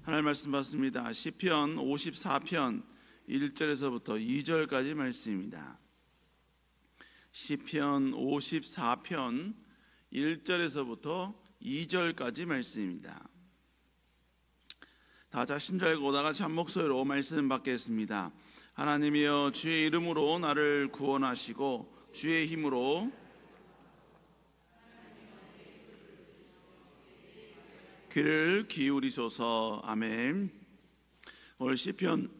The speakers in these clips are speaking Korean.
하나님 말씀 받습니다. 시편 54편 1절에서부터 2절까지 말씀입니다. 시편 54편 1절에서부터 2절까지 말씀입니다. 다 자신 줄 알고 다 같이 한 목소리로 말씀 받겠습니다. 하나님이여, 주의 이름으로 나를 구원하시고 주의 힘으로 귀를 기울이소서. 아멘. 오늘 시편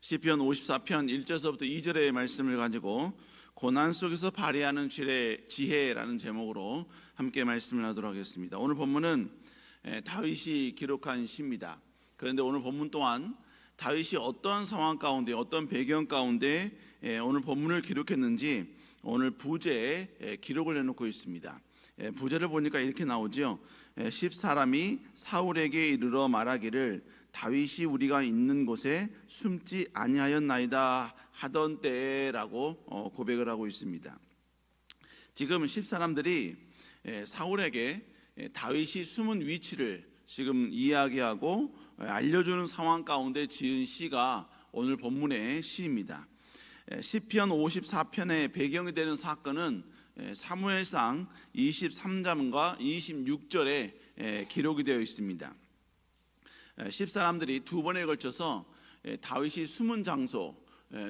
54편 1절에서부터 2절의 말씀을 가지고 고난 속에서 발휘하는 지혜라는 제목으로 함께 말씀을 하도록 하겠습니다. 오늘 본문은 다윗이 기록한 시입니다. 그런데 오늘 본문 또한 다윗이 어떠한 상황 가운데, 어떤 배경 가운데 오늘 본문을 기록했는지 오늘 부제에 기록을 해놓고 있습니다. 부제를 보니까 이렇게 나오죠. 10사람이 사울에게 이르러 말하기를 다윗이 우리가 있는 곳에 숨지 아니하였나이다 하던 때라고 고백을 하고 있습니다. 지금 10사람들이 사울에게 다윗이 숨은 위치를 지금 이야기하고 알려주는 상황 가운데 지은 시가 오늘 본문의 시입니다. 시편 54편의 배경이 되는 사건은 사무엘상 23장과 26절에 기록이 되어 있습니다. 10사람들이 두 번에 걸쳐서 다윗이 숨은 장소,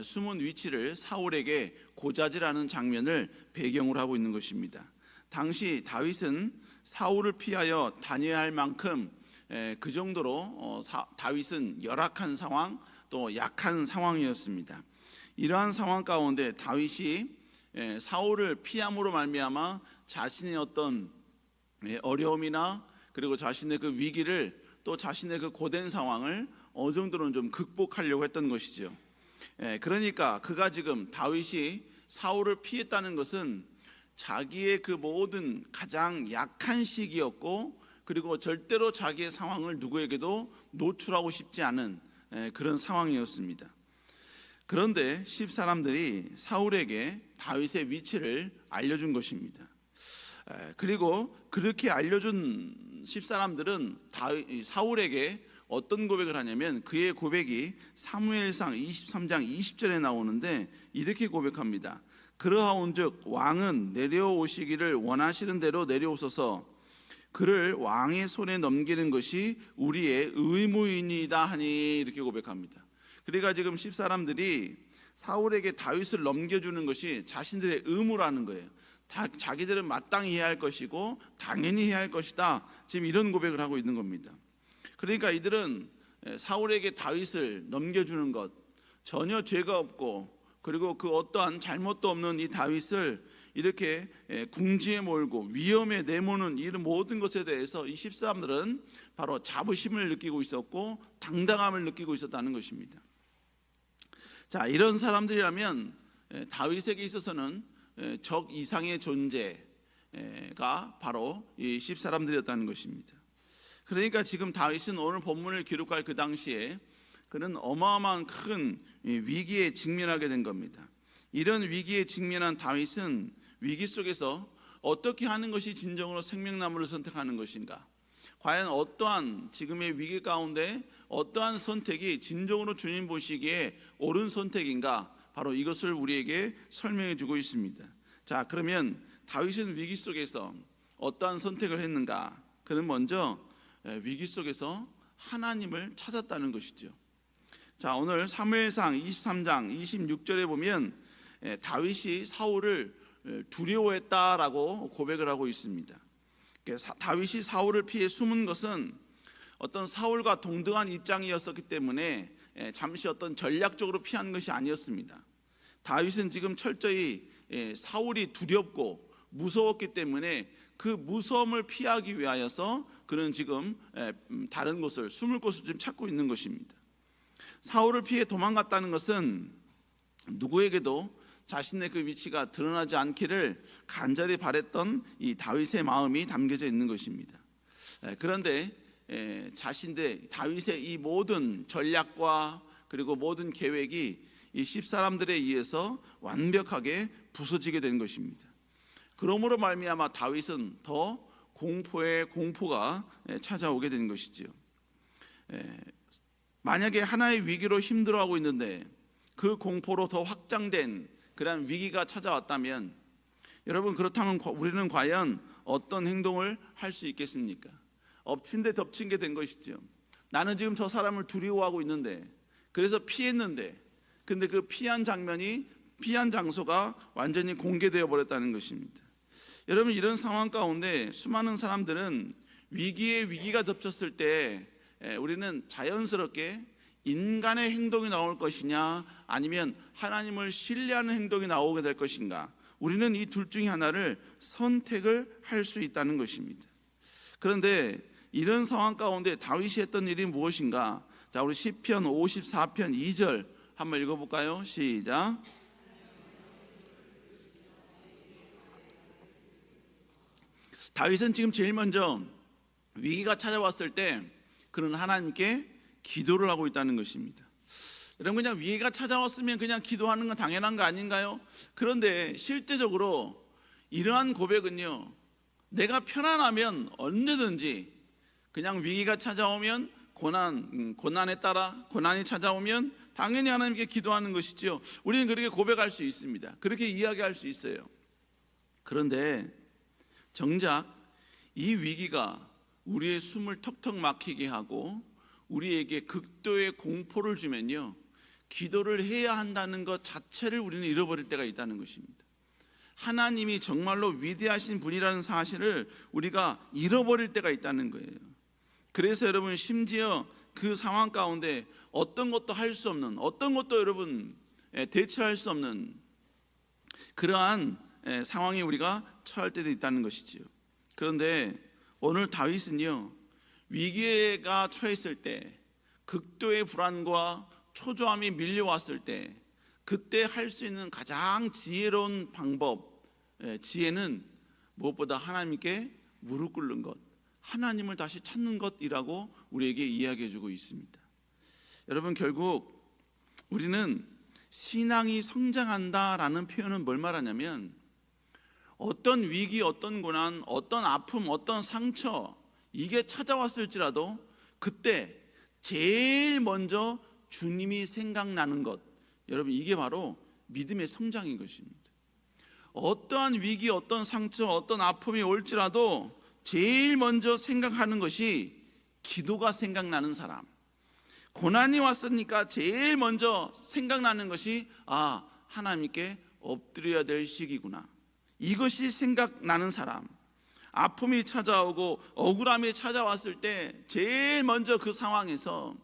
숨은 위치를 사울에게 고자질하는 장면을 배경으로 하고 있는 것입니다. 당시 다윗은 사울을 피하여 다녀야 할 만큼 그 정도로 다윗은 열악한 상황, 또 약한 상황이었습니다. 이러한 상황 가운데 다윗이 사울을 피함으로 말미암아 자신의 어떤 어려움이나 그리고 자신의 그 위기를, 또 자신의 그 고된 상황을 어느 정도는 좀 극복하려고 했던 것이죠. 그러니까 그가 지금 다윗이 사울을 피했다는 것은 자기의 그 모든 가장 약한 시기였고, 그리고 절대로 자기의 상황을 누구에게도 노출하고 싶지 않은 그런 상황이었습니다. 그런데 10사람들이 사울에게 다윗의 위치를 알려준 것입니다. 그리고 그렇게 알려준 10사람들은 사울에게 어떤 고백을 하냐면, 그의 고백이 사무엘상 23장 20절에 나오는데 이렇게 고백합니다. 그러하온즉 왕은 내려오시기를 원하시는 대로 내려오소서. 그를 왕의 손에 넘기는 것이 우리의 의무이니이다 하니, 이렇게 고백합니다. 그러니까 지금 10사람들이 사울에게 다윗을 넘겨주는 것이 자신들의 의무라는 거예요. 자기들은 마땅히 해야 할 것이고 당연히 해야 할 것이다, 지금 이런 고백을 하고 있는 겁니다. 그러니까 이들은 사울에게 다윗을 넘겨주는 것, 전혀 죄가 없고 그리고 그 어떠한 잘못도 없는 이 다윗을 이렇게 궁지에 몰고 위험에 내모는 이런 모든 것에 대해서 이 10사람들은 바로 자부심을 느끼고 있었고 당당함을 느끼고 있었다는 것입니다. 자, 이런 사람들이라면 다윗에게 있어서는 적 이상의 존재가 바로 이 10사람들이었다는 것입니다. 그러니까 지금 다윗은 오늘 본문을 기록할 그 당시에 그는 어마어마한 큰 위기에 직면하게 된 겁니다. 이런 위기에 직면한 다윗은 위기 속에서 어떻게 하는 것이 진정으로 생명나무를 선택하는 것인가, 과연 어떠한 지금의 위기 가운데 어떠한 선택이 진정으로 주님 보시기에 옳은 선택인가, 바로 이것을 우리에게 설명해 주고 있습니다. 자, 그러면 다윗은 위기 속에서 어떠한 선택을 했는가? 그는 먼저 위기 속에서 하나님을 찾았다는 것이죠. 자, 오늘 사무엘상 23장 26절에 보면 다윗이 사울을 두려워했다라고 고백을 하고 있습니다. 다윗이 사울을 피해 숨은 것은 어떤 사울과 동등한 입장이었었기 때문에 잠시 어떤 전략적으로 피한 것이 아니었습니다. 다윗은 지금 철저히 사울이 두렵고 무서웠기 때문에 그 무서움을 피하기 위하여서 그는 지금 다른 곳을, 숨을 곳을 좀 찾고 있는 것입니다. 사울을 피해 도망갔다는 것은 누구에게도 자신의 그 위치가 드러나지 않기를 간절히 바랬던 이 다윗의 마음이 담겨져 있는 것입니다. 그런데 다윗의 이 모든 전략과 그리고 모든 계획이 이 10사람들에 의해서 완벽하게 부서지게 된 것입니다. 그러므로 말미암아 다윗은 더 공포의 공포가 찾아오게 된 것이지요. 만약에 하나의 위기로 힘들어하고 있는데 그 공포로 더 확장된 그런 위기가 찾아왔다면, 여러분, 그렇다면 우리는 과연 어떤 행동을 할 수 있겠습니까? 엎친 데 덮친 게 된 것이죠. 나는 지금 저 사람을 두려워하고 있는데, 그래서 피했는데, 근데 그 피한 장소가 완전히 공개되어 버렸다는 것입니다. 여러분, 이런 상황 가운데 수많은 사람들은 위기에 위기가 덮쳤을 때 우리는 자연스럽게 인간의 행동이 나올 것이냐, 아니면 하나님을 신뢰하는 행동이 나오게 될 것인가, 우리는 이 둘 중에 하나를 선택을 할 수 있다는 것입니다. 그런데 이런 상황 가운데 다윗이 했던 일이 무엇인가? 자, 우리 시편 54편 2절 한번 읽어볼까요? 시작. 다윗은 지금 제일 먼저 위기가 찾아왔을 때 그는 하나님께 기도를 하고 있다는 것입니다. 여러분, 그냥 위기가 찾아왔으면 그냥 기도하는 건 당연한 거 아닌가요? 그런데 실제적으로 이러한 고백은요, 내가 편안하면 언제든지, 그냥 위기가 찾아오면 고난에 따라 고난이 찾아오면 당연히 하나님께 기도하는 것이지요. 우리는 그렇게 고백할 수 있습니다. 그렇게 이야기할 수 있어요. 그런데 정작 이 위기가 우리의 숨을 턱턱 막히게 하고 우리에게 극도의 공포를 주면요, 기도를 해야 한다는 것 자체를 우리는 잃어버릴 때가 있다는 것입니다. 하나님이 정말로 위대하신 분이라는 사실을 우리가 잃어버릴 때가 있다는 거예요. 그래서 여러분, 심지어 그 상황 가운데 어떤 것도 할 수 없는, 어떤 것도 여러분 대처할 수 없는 그러한 상황에 우리가 처할 때도 있다는 것이지요. 그런데 오늘 다윗은요, 위기가 처했을 때, 극도의 불안과 초조함이 밀려왔을 때, 그때 할 수 있는 가장 지혜로운 방법, 지혜는 무엇보다 하나님께 무릎 꿇는 것, 하나님을 다시 찾는 것이라고 우리에게 이야기해 주고 있습니다. 여러분, 결국 우리는 신앙이 성장한다라는 표현은 뭘 말하냐면, 어떤 위기, 어떤 고난, 어떤 아픔, 어떤 상처, 이게 찾아왔을지라도 그때 제일 먼저 주님이 생각나는 것, 여러분, 이게 바로 믿음의 성장인 것입니다. 어떠한 위기, 어떤 상처, 어떤 아픔이 올지라도 제일 먼저 생각하는 것이 기도가 생각나는 사람, 고난이 왔으니까 제일 먼저 생각나는 것이 하나님께 엎드려야 될 시기구나, 이것이 생각나는 사람, 아픔이 찾아오고 억울함이 찾아왔을 때 제일 먼저 그 상황에서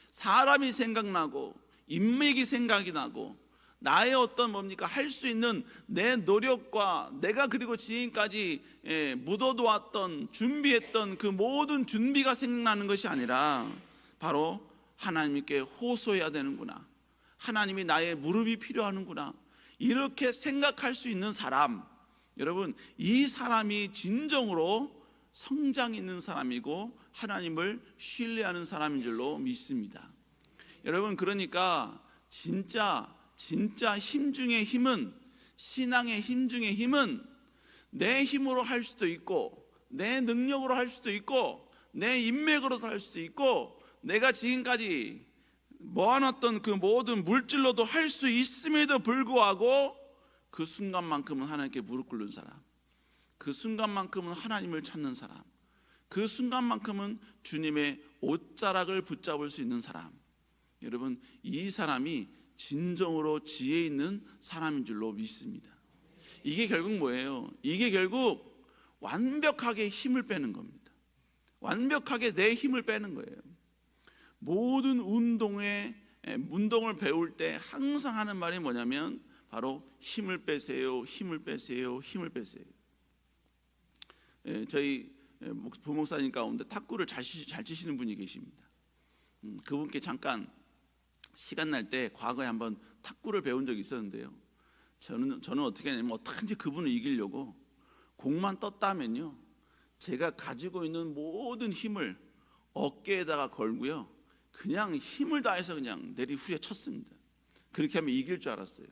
사람이 생각나고 인맥이 생각이 나고 나의 어떤 할 수 있는 내 노력과 내가 그리고 지금까지 묻어두었던, 준비했던 그 모든 준비가 생각나는 것이 아니라 바로 하나님께 호소해야 되는구나, 하나님이 나의 무릎이 필요하는구나, 이렇게 생각할 수 있는 사람, 여러분, 이 사람이 진정으로 성장 있는 사람이고 하나님을 신뢰하는 사람인 줄로 믿습니다. 여러분, 그러니까 진짜 힘 중의 힘은, 신앙의 힘 중의 힘은 내 힘으로 할 수도 있고, 내 능력으로 할 수도 있고, 내 인맥으로도 할 수도 있고, 내가 지금까지 모아놨던 그 모든 물질로도 할 수 있음에도 불구하고 그 순간만큼은 하나님께 무릎 꿇는 사람, 그 순간만큼은 하나님을 찾는 사람, 그 순간만큼은 주님의 옷자락을 붙잡을 수 있는 사람, 여러분, 이 사람이 진정으로 지혜 있는 사람인 줄로 믿습니다. 이게 결국 뭐예요? 이게 결국 완벽하게 힘을 빼는 겁니다. 완벽하게 내 힘을 빼는 거예요. 모든 운동을 배울 때 항상 하는 말이 뭐냐면 바로 힘을 빼세요, 힘을 빼세요, 힘을 빼세요. 저희 부목사님 가운데 탁구를 잘 치시는 분이 계십니다. 그분께 잠깐 시간 날 때 과거에 한번 탁구를 배운 적이 있었는데요, 저는 어떻게 하냐면 어떻게든지 그분을 이기려고 공만 떴다면요, 제가 가지고 있는 모든 힘을 어깨에다가 걸고요, 그냥 힘을 다해서 그냥 내리후려쳤습니다. 그렇게 하면 이길 줄 알았어요.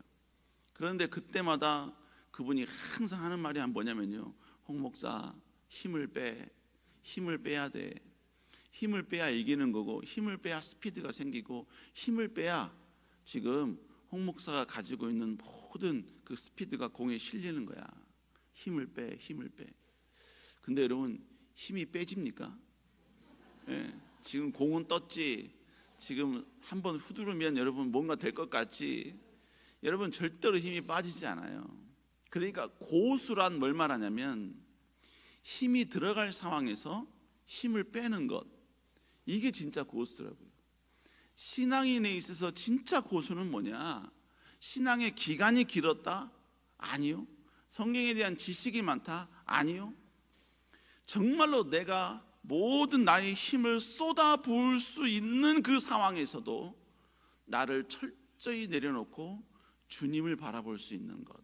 그런데 그때마다 그분이 항상 하는 말이 뭐냐면요, 홍 목사, 힘을 빼야 돼. 힘을 빼야 이기는 거고, 힘을 빼야 스피드가 생기고, 힘을 빼야 지금 홍 목사가 가지고 있는 모든 그 스피드가 공에 실리는 거야. 힘을 빼. 근데 여러분, 힘이 빼집니까? 예, 지금 공은 떴지, 지금 한번 후두르면 여러분 뭔가 될 것 같지, 여러분 절대로 힘이 빠지지 않아요. 그러니까 고수란 뭘 말하냐면 힘이 들어갈 상황에서 힘을 빼는 것, 이게 진짜 고수라고요. 신앙인에 있어서 진짜 고수는 뭐냐? 신앙의 기간이 길었다? 아니요. 성경에 대한 지식이 많다? 아니요. 정말로 내가 모든 나의 힘을 쏟아부을 수 있는 그 상황에서도 나를 철저히 내려놓고 주님을 바라볼 수 있는 것,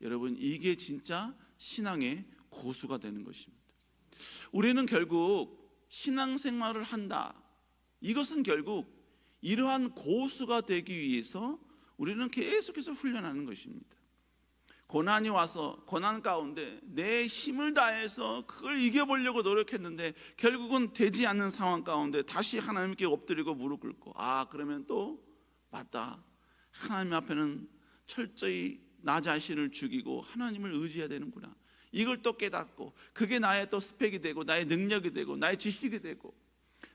여러분, 이게 진짜 신앙의 고수가 되는 것입니다. 우리는 결국 신앙생활을 한다, 이것은 결국 이러한 고수가 되기 위해서 우리는 계속해서 훈련하는 것입니다. 고난이 와서 고난 가운데 내 힘을 다해서 그걸 이겨보려고 노력했는데 결국은 되지 않는 상황 가운데 다시 하나님께 엎드리고 무릎 꿇고, 그러면 또 맞다, 하나님 앞에는 철저히 나 자신을 죽이고 하나님을 의지해야 되는구나, 이걸 또 깨닫고, 그게 나의 또 스펙이 되고 나의 능력이 되고 나의 지식이 되고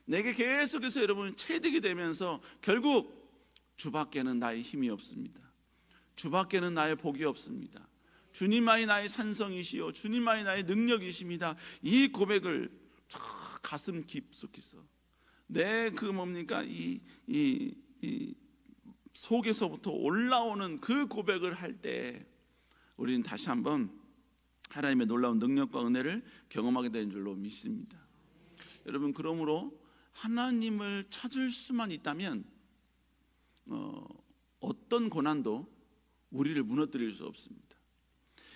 내게 계속해서 여러분 체득이 되면서 결국 주밖에는 나의 힘이 없습니다. 주밖에는 나의 복이 없습니다. 주님만이 나의 산성이시요 주님만이 나의 능력이십니다. 이 고백을 가슴 깊숙이서 내 그 뭡니까 이 속에서부터 올라오는 그 고백을 할 때 우리는 다시 한번 하나님의 놀라운 능력과 은혜를 경험하게 되는 줄로 믿습니다. 여러분, 그러므로 하나님을 찾을 수만 있다면 어떤 고난도 우리를 무너뜨릴 수 없습니다.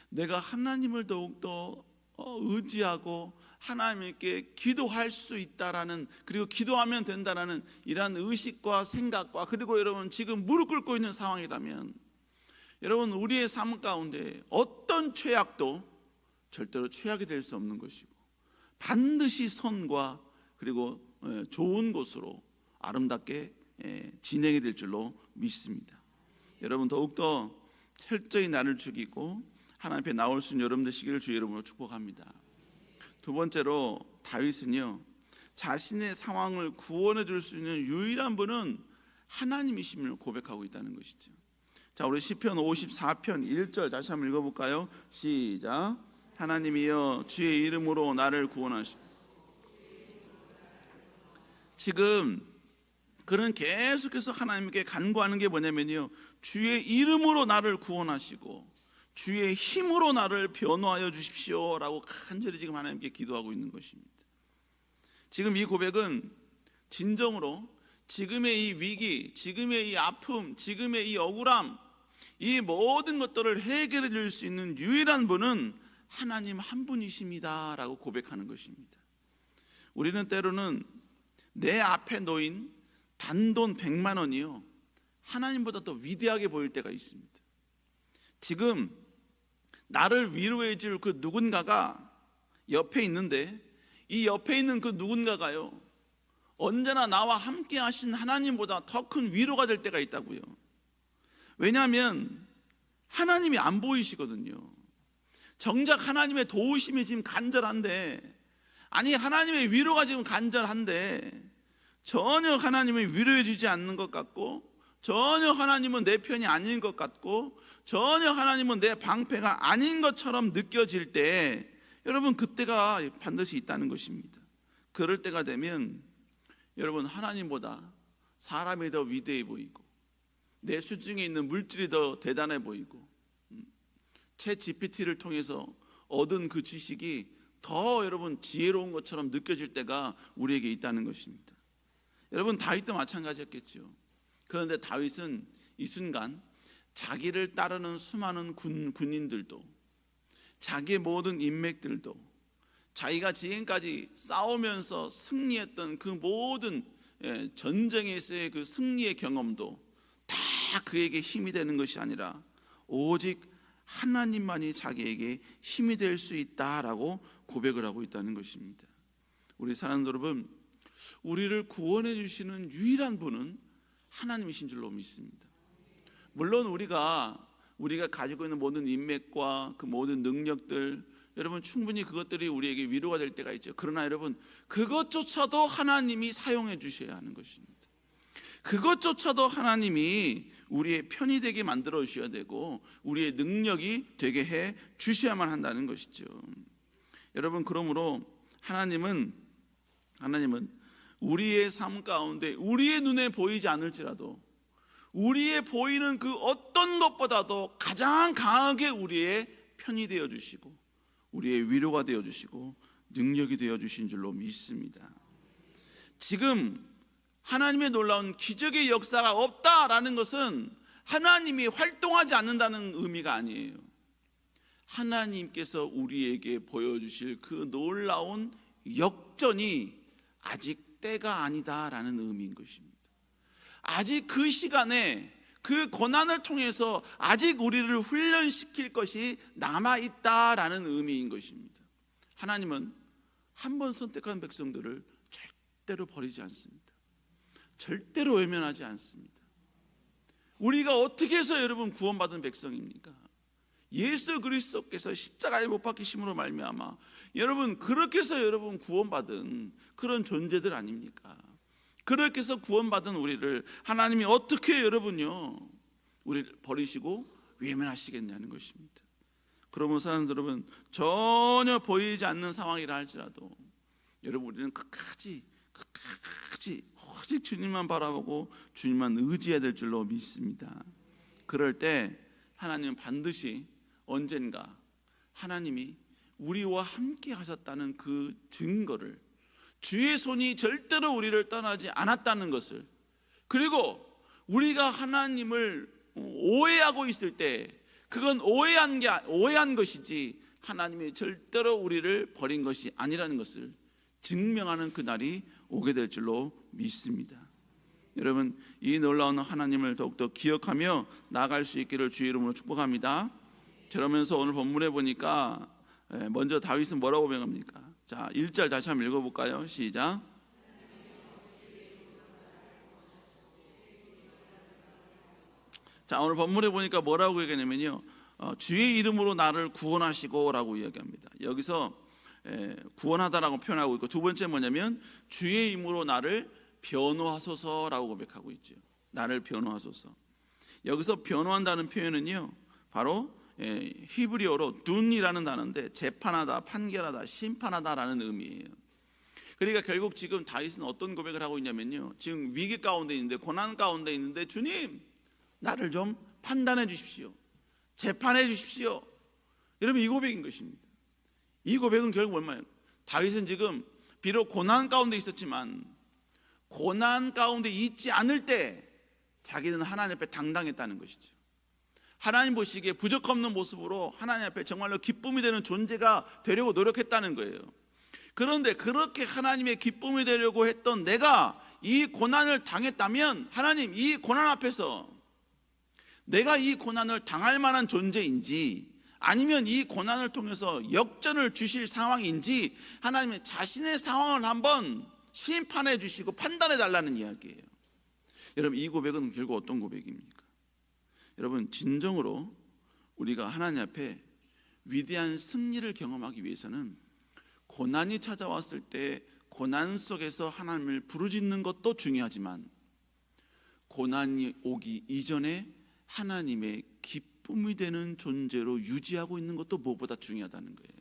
내가 하나님을 더욱더 의지하고 하나님께 기도할 수 있다라는, 그리고 기도하면 된다라는 이러한 의식과 생각과, 그리고 여러분 지금 무릎 꿇고 있는 상황이라면 여러분 우리의 삶 가운데 어떤 죄악도 절대로 최악이 될 수 없는 것이고 반드시 선과 그리고 좋은 곳으로 아름답게 진행이 될 줄로 믿습니다. 여러분 더욱더 철저히 나를 죽이고 하나님 앞에 나올 수 있는 여러분 되시기를 주의 이름으로 축복합니다. 두 번째로 다윗은요, 자신의 상황을 구원해 줄 수 있는 유일한 분은 하나님이심을 고백하고 있다는 것이죠. 자, 우리 시편 54편 1절 다시 한번 읽어볼까요? 시작. 하나님이여 주의 이름으로 나를 구원하시고. 지금 그는 계속해서 하나님께 간구하는 게 뭐냐면요, 주의 이름으로 나를 구원하시고 주의 힘으로 나를 변호하여 주십시오 라고 간절히 지금 하나님께 기도하고 있는 것입니다. 지금 이 고백은 진정으로 지금의 이 위기, 지금의 이 아픔, 지금의 이 억울함, 이 모든 것들을 해결해 줄 수 있는 유일한 분은 하나님 한 분이십니다 라고 고백하는 것입니다. 우리는 때로는 내 앞에 놓인 단돈 100만 원이요 하나님보다 더 위대하게 보일 때가 있습니다. 지금 나를 위로해 줄 그 누군가가 옆에 있는데 이 옆에 있는 그 누군가가요 언제나 나와 함께 하신 하나님보다 더 큰 위로가 될 때가 있다고요. 왜냐하면 하나님이 안 보이시거든요. 정작 하나님의 도우심이 지금 간절한데, 아니 하나님의 위로가 지금 간절한데 전혀 하나님을 위로해 주지 않는 것 같고, 전혀 하나님은 내 편이 아닌 것 같고, 전혀 하나님은 내 방패가 아닌 것처럼 느껴질 때 여러분 그때가 반드시 있다는 것입니다. 그럴 때가 되면 여러분 하나님보다 사람이 더 위대해 보이고 내 수중에 있는 물질이 더 대단해 보이고 챗 GPT를 통해서 얻은 그 지식이 더 여러분 지혜로운 것처럼 느껴질 때가 우리에게 있다는 것입니다. 여러분 다윗도 마찬가지였겠죠. 그런데 다윗은 이 순간 자기를 따르는 수많은 군인들도, 자기의 모든 인맥들도, 자기가 지금까지 싸우면서 승리했던 그 모든 전쟁에서의 그 승리의 경험도 다 그에게 힘이 되는 것이 아니라 오직 하나님만이 자기에게 힘이 될 수 있다라고 고백을 하고 있다는 것입니다. 우리 사랑하는 여러분, 우리를 구원해 주시는 유일한 분은 하나님이신 줄로 믿습니다. 물론 우리가 가지고 있는 모든 인맥과 그 모든 능력들, 여러분 충분히 그것들이 우리에게 위로가 될 때가 있죠. 그러나 여러분, 그것조차도 하나님이 사용해 주셔야 하는 것입니다. 그것조차도 하나님이 우리의 편이 되게 만들어 주셔야 되고 우리의 능력이 되게 해 주셔야만 한다는 것이죠. 여러분, 그러므로 하나님은 우리의 삶 가운데 우리의 눈에 보이지 않을지라도 우리의 보이는 그 어떤 것보다도 가장 강하게 우리의 편이 되어 주시고 우리의 위로가 되어 주시고 능력이 되어 주신 줄로 믿습니다. 지금 하나님의 놀라운 기적의 역사가 없다라는 것은 하나님이 활동하지 않는다는 의미가 아니에요. 하나님께서 우리에게 보여주실 그 놀라운 역전이 아직 때가 아니다라는 의미인 것입니다. 아직 그 시간에 그 고난을 통해서 아직 우리를 훈련시킬 것이 남아있다라는 의미인 것입니다. 하나님은 한 번 선택한 백성들을 절대로 버리지 않습니다. 절대로 외면하지 않습니다. 우리가 어떻게 해서 여러분 구원받은 백성입니까? 예수 그리스도께서 십자가에 못 박히심으로 말미암아 여러분 그렇게 해서 여러분 구원받은 그런 존재들 아닙니까? 그렇게 해서 구원받은 우리를 하나님이 어떻게 여러분요 우리를 버리시고 외면하시겠냐는 것입니다. 그러면 사랑하는 여러분, 전혀 보이지 않는 상황이라 할지라도 여러분 우리는 끝까지 오직 주님만 바라보고 주님만 의지해야 될 줄로 믿습니다. 그럴 때 하나님은 반드시 언젠가 하나님이 우리와 함께 하셨다는 그 증거를, 주의 손이 절대로 우리를 떠나지 않았다는 것을, 그리고 우리가 하나님을 오해하고 있을 때 그건 오해한 것이지 하나님이 절대로 우리를 버린 것이 아니라는 것을 증명하는 그날이 오게 될 줄로 믿습니다. 여러분, 이 놀라운 하나님을 더욱더 기억하며 나아갈 수 있기를 주의 이름으로 축복합니다. 그러면서 오늘 본문에 보니까 먼저 다윗은 뭐라고 고백합니까? 자, 1절 다시 한번 읽어볼까요? 시작. 자, 오늘 본문에 보니까 뭐라고 얘기하냐면요, 주의 이름으로 나를 구원하시고 라고 이야기합니다. 여기서 구원하다라고 표현하고 있고, 두 번째 뭐냐면 주의 이름으로 나를 변호하소서라고 고백하고 있죠. 나를 변호하소서. 여기서 변호한다는 표현은요 바로 히브리어로 둔이라는 단어인데 재판하다, 판결하다, 심판하다라는 의미예요. 그러니까 결국 지금 다윗은 어떤 고백을 하고 있냐면요, 지금 위기 가운데 있는데, 고난 가운데 있는데, 주님 나를 좀 판단해 주십시오, 재판해 주십시오. 여러분, 이 고백인 것입니다. 이 고백은 결국 얼마예요? 다윗은 지금 비록 고난 가운데 있었지만 고난 가운데 있지 않을 때 자기는 하나님 앞에 당당했다는 것이죠. 하나님 보시기에 부족 없는 모습으로 하나님 앞에 정말로 기쁨이 되는 존재가 되려고 노력했다는 거예요. 그런데 그렇게 하나님의 기쁨이 되려고 했던 내가 이 고난을 당했다면, 하나님 이 고난 앞에서 내가 이 고난을 당할 만한 존재인지, 아니면 이 고난을 통해서 역전을 주실 상황인지 하나님의 자신의 상황을 한번 심판해 주시고 판단해 달라는 이야기예요. 여러분, 이 고백은 결국 어떤 고백입니까? 여러분, 진정으로 우리가 하나님 앞에 위대한 승리를 경험하기 위해서는 고난이 찾아왔을 때 고난 속에서 하나님을 부르짖는 것도 중요하지만, 고난이 오기 이전에 하나님의 기쁨이 되는 존재로 유지하고 있는 것도 무엇보다 중요하다는 거예요.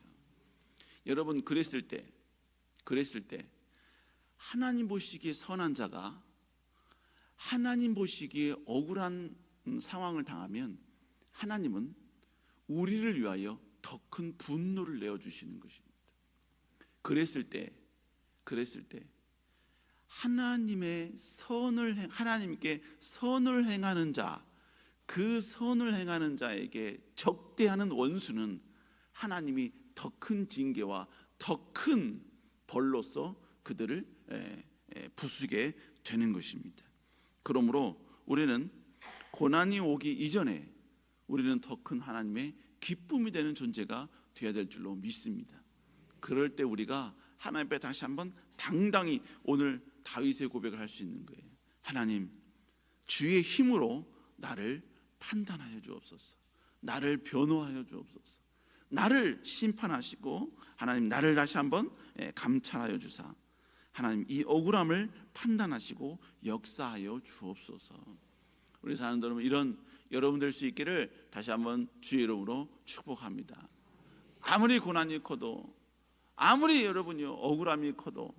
여러분, 그랬을 때 하나님 보시기에 선한 자가 하나님 보시기에 억울한 상황을 당하면 하나님은 우리를 위하여 더 큰 분노를 내어주시는 것입니다. 그랬을 때 하나님께 선을 행하는 자, 그 선을 행하는 자에게 적대하는 원수는 하나님이 더 큰 징계와 더 큰 벌로서 그들을 부수게 되는 것입니다. 그러므로 우리는 고난이 오기 이전에 우리는 더 큰 하나님의 기쁨이 되는 존재가 되어야 될 줄로 믿습니다. 그럴 때 우리가 하나님 앞에 다시 한번 당당히 오늘 다윗의 고백을 할 수 있는 거예요. 하나님, 주의 힘으로 나를 판단하여 주옵소서. 나를 변호하여 주옵소서. 나를 심판하시고 하나님 나를 다시 한번 감찰하여 주사 하나님 이 억울함을 판단하시고 역사하여 주옵소서. 우리 사람들 여러분, 이런 여러분 될 수 있기를 다시 한번 주의 이름으로 축복합니다. 아무리 고난이 커도, 아무리 여러분요 억울함이 커도,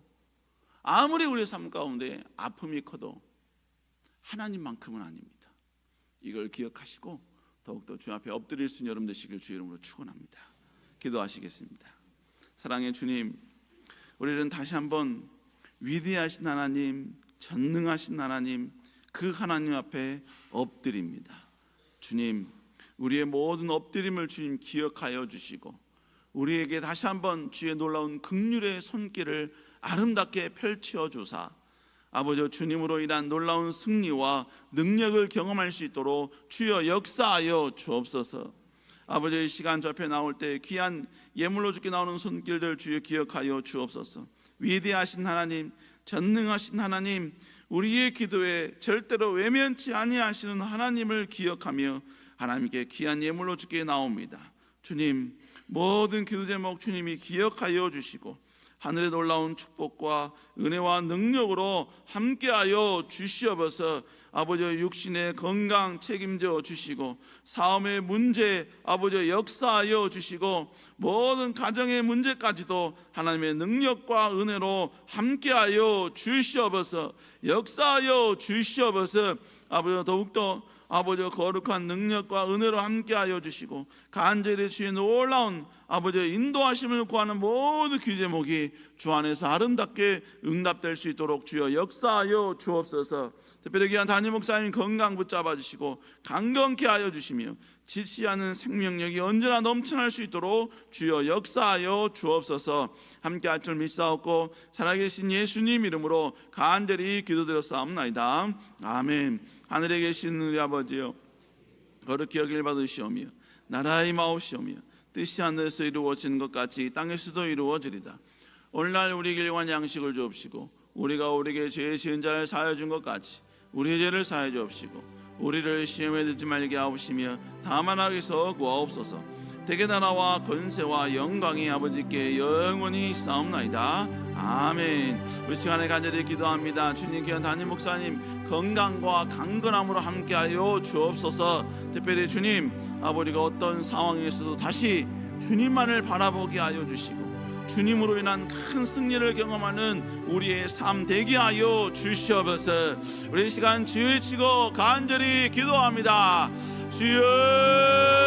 아무리 우리의 삶 가운데 아픔이 커도 하나님만큼은 아닙니다. 이걸 기억하시고 더욱더 주 앞에 엎드릴 수 있는 여러분 되시길 주의 이름으로 축원합니다. 기도하시겠습니다. 사랑의 주님, 우리는 다시 한번 위대하신 하나님, 전능하신 하나님, 그 하나님 앞에 엎드립니다. 주님, 우리의 모든 엎드림을 주님 기억하여 주시고 우리에게 다시 한번 주의 놀라운 긍휼의 손길을 아름답게 펼쳐 주사 아버지 주님으로 인한 놀라운 승리와 능력을 경험할 수 있도록 주여 역사하여 주옵소서. 아버지 이 시간 저 앞에 나올 때 귀한 예물로 주께 나오는 손길들 주여 기억하여 주옵소서. 위대하신 하나님, 전능하신 하나님, 우리의 기도에 절대로 외면치 아니하시는 하나님을 기억하며 하나님께 귀한 예물로 주께 나옵니다. 주님, 모든 기도 제목 주님이 기억하여 주시고 하늘의 놀라운 축복과 은혜와 능력으로 함께하여 주시옵소서. 아버지 육신의 건강 책임져 주시고 사업의 문제 아버지 역사하여 주시고 모든 가정의 문제까지도 하나님의 능력과 은혜로 함께하여 주시옵소서. 역사하여 주시옵소서. 아버지 더욱더 아버지 거룩한 능력과 은혜로 함께하여 주시고 간절히 주의 놀라운 아버지 인도하심을 구하는 모든 기도 제목이 주 안에서 아름답게 응답될 수 있도록 주여 역사하여 주옵소서. 특별히 귀한 담임 목사님 건강 붙잡아 주시고 강건케 하여 주시며 지치 않은 생명력이 언제나 넘쳐날 수 있도록 주여 역사하여 주옵소서. 함께할 줄 믿사옵고 살아계신 예수님 이름으로 간절히 기도드렸사옵나이다. 아멘. 하늘에 계신 우리 아버지여, 거룩히 여길 받으시오며 나라의 마옵시오며 뜻이 하늘에서 이루어지는 것 같이 땅에서도 이루어지리다. 오늘날 우리에게 일용할 양식을 주옵시고 우리가 우리에게 죄 지은 자를 사하여 준 것 같이 우리의 죄를 사하여 주옵시고 우리를 시험에 들지 말게 하옵시며 다만 악에서 구하옵소서. 대개 나라와 권세와 영광이 아버지께 영원히 있사옵나이다. 아멘. 우리 시간에 간절히 기도합니다. 주님 귀한 담임 목사님 건강과 강건함으로 함께하여 주옵소서. 특별히 주님 아버지가 어떤 상황에서도 다시 주님만을 바라보게 하여 주시고 주님으로 인한 큰 승리를 경험하는 우리의 삶 되게 하여 주시옵소서. 우리 시간 주의 치고 간절히 기도합니다. 주여